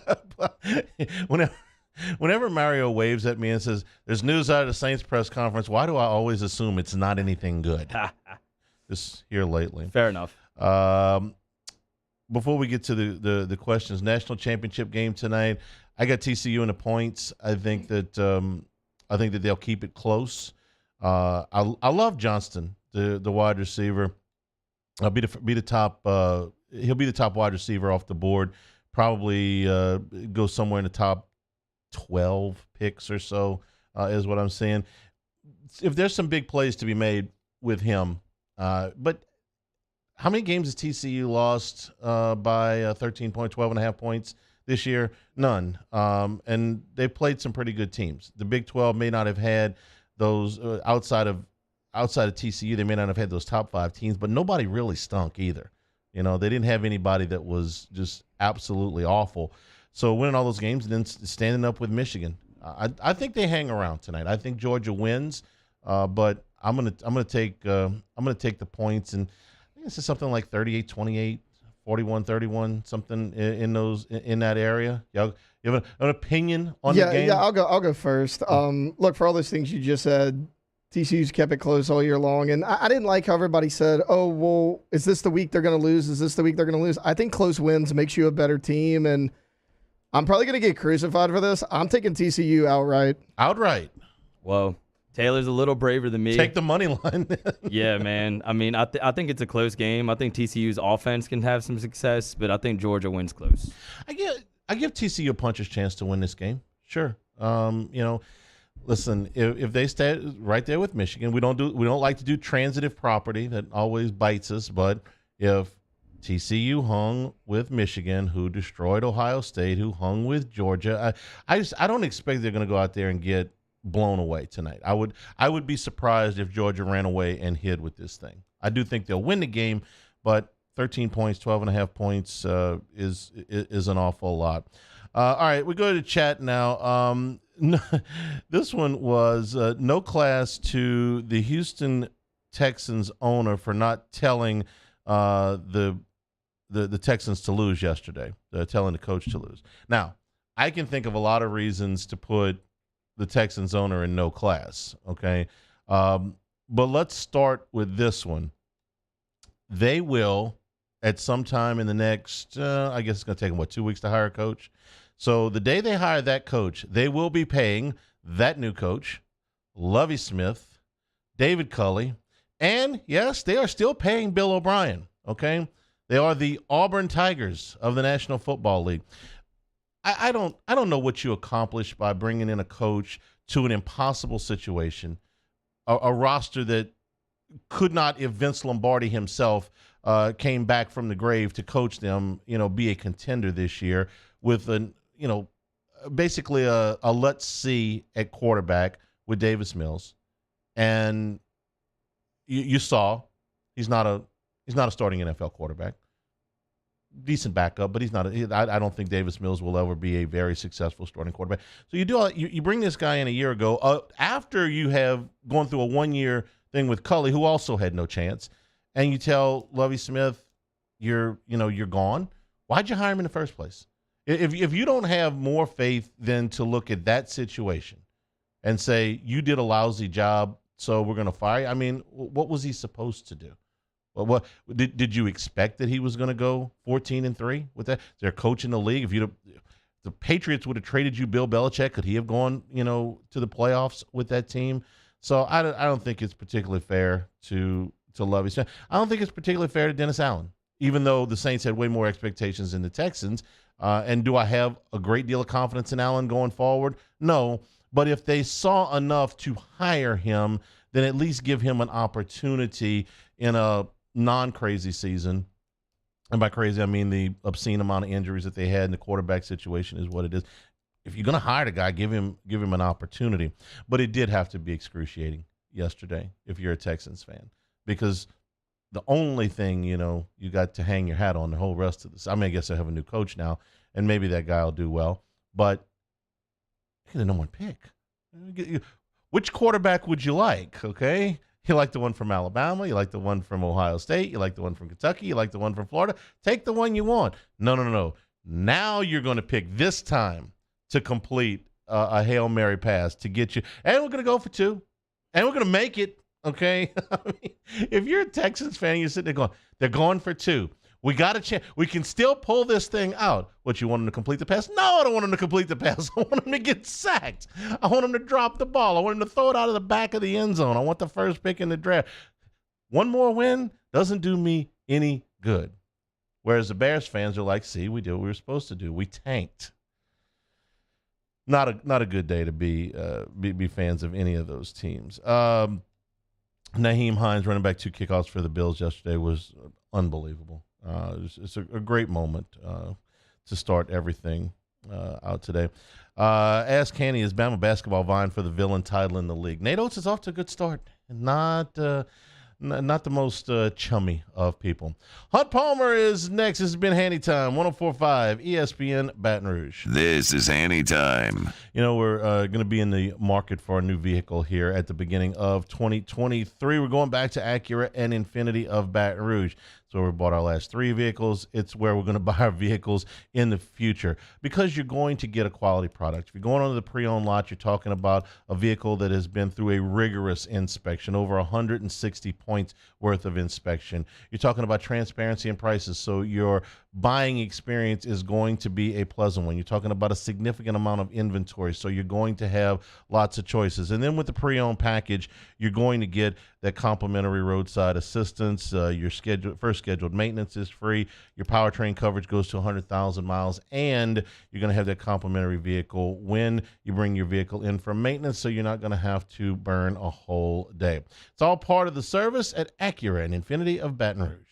S3: Whenever Mario waves at me and says, "There's news out of the Saints press conference," why do I always assume it's not anything good? Just here lately.
S29: Fair enough.
S3: Before we get to the questions, national championship game tonight, I got TCU in the points. I think that they'll keep it close. I love Johnston, the wide receiver. He'll be the top wide receiver off the board. Probably go somewhere in the top 12 picks or so, is what I'm saying. If there's some big plays to be made with him, but how many games has TCU lost by 13 points, 12.5 points this year? None. And they've played some pretty good teams. The Big 12 may not have had those outside of TCU. They may not have had those top 5 teams, but nobody really stunk either. They didn't have anybody that was just absolutely awful. So winning all those games and then standing up with Michigan, I think they hang around tonight. I think Georgia wins, but I'm gonna take the points, and I think this is something like 38-28, 41-31, something in that area. You have an opinion on the game?
S1: Yeah, I'll go first. Look, for all those things you just said, TCU's kept it close all year long, and I didn't like how everybody said, "Oh, well, is this the week they're going to lose? Is this the week they're going to lose?" I think close wins makes you a better team, and I'm probably going to get crucified for this. I'm taking TCU outright.
S3: Outright?
S29: Whoa. Taylor's a little braver than me.
S3: Take the money line.
S29: Yeah, man. I mean, I think it's a close game. I think TCU's offense can have some success, but I think Georgia wins close.
S3: I give TCU a puncher's chance to win this game. Sure. Listen, if they stay right there with Michigan, we don't like to do transitive property. That always bites us. But if TCU hung with Michigan, who destroyed Ohio State, who hung with Georgia, I don't expect they're going to go out there and get blown away tonight. I would be surprised if Georgia ran away and hid with this thing. I do think they'll win the game, but 13 points, 12.5 points is an awful lot. All right, we go to chat now. This one was no class to the Houston Texans owner for not telling the Texans to lose yesterday, telling the coach to lose. Now, I can think of a lot of reasons to put the Texans owner in no class, okay? But let's start with this one. They will, at some time in the next, I guess it's going to take them, 2 weeks to hire a coach? So the day they hire that coach, they will be paying that new coach, Lovie Smith, David Culley, and, yes, they are still paying Bill O'Brien, okay? They are the Auburn Tigers of the National Football League. I don't know what you accomplish by bringing in a coach to an impossible situation, a roster that could not, if Vince Lombardi himself came back from the grave to coach them, be a contender this year with basically a let's see at quarterback with Davis Mills, and you saw he's not a starting NFL quarterback. Decent backup, but he's not. I don't think Davis Mills will ever be a very successful starting quarterback. So you bring this guy in a year ago after you have gone through a 1-year thing with Culley, who also had no chance, and you tell Lovie Smith you're gone. Why'd you hire him in the first place? If you don't have more faith than to look at that situation and say you did a lousy job, so we're going to fire you. I mean, what was he supposed to do? What did you expect that he was going to go 14-3 with that? Is there a coach in the league? If the Patriots would have traded you Bill Belichick, could he have gone to the playoffs with that team? So I don't think it's particularly fair to Lovie Smith. I don't think it's particularly fair to Dennis Allen, even though the Saints had way more expectations than the Texans. And do I have a great deal of confidence in Allen going forward? No. But if they saw enough to hire him, then at least give him an opportunity in a non-crazy season. And by crazy, I mean the obscene amount of injuries that they had, and the quarterback situation is what it is. if you're going to hire a guy, give him an opportunity. But it did have to be excruciating yesterday if you're a Texans fan, because the only thing, you got to hang your hat on the whole rest of this. I mean, I guess I have a new coach now, and maybe that guy will do well, but you're the number one pick. Which quarterback would you like, okay? You like the one from Alabama, you like the one from Ohio State, you like the one from Kentucky, you like the one from Florida. Take the one you want. No. Now you're going to pick this time to complete a Hail Mary pass to get you. And we're going to go for 2. And we're going to make it, okay? I mean, if you're a Texans fan, you're sitting there going, they're going for 2. We got a chance. We can still pull this thing out. What, you want them to complete the pass? No, I don't want them to complete the pass. I want them to get sacked. I want them to drop the ball. I want them to throw it out of the back of the end zone. I want the first pick in the draft. One more win doesn't do me any good. Whereas the Bears fans are like, see, we did what we were supposed to do. We tanked. Not a good day to be fans of any of those teams. Nyheim Hines running back 2 kickoffs for the Bills yesterday was unbelievable. It's a great moment to start everything out today. Ask Hanny, is Bama basketball vying for the villain title in the league? Nate Oates is off to a good start. Not the most chummy of people. Hunt Palmer is next. This has been Hanny Time, 104.5 ESPN Baton Rouge.
S2: This is Hanny Time.
S3: We're going to be in the market for a new vehicle here at the beginning of 2023. We're going back to Acura and Infinity of Baton Rouge. So we bought our last 3 vehicles. It's where we're going to buy our vehicles in the future, because you're going to get a quality product. If you're going onto the pre-owned lot, you're talking about a vehicle that has been through a rigorous inspection, over 160 points worth of inspection. You're talking about transparency in prices, so your buying experience is going to be a pleasant one. You're talking about a significant amount of inventory, so you're going to have lots of choices. And then with the pre-owned package, you're going to get that complimentary roadside assistance. Your first scheduled maintenance is free. Your powertrain coverage goes to 100,000 miles, and you're going to have that complimentary vehicle when you bring your vehicle in for maintenance, so you're not going to have to burn a whole day. It's all part of the service at Acura and Infinity of Baton Rouge.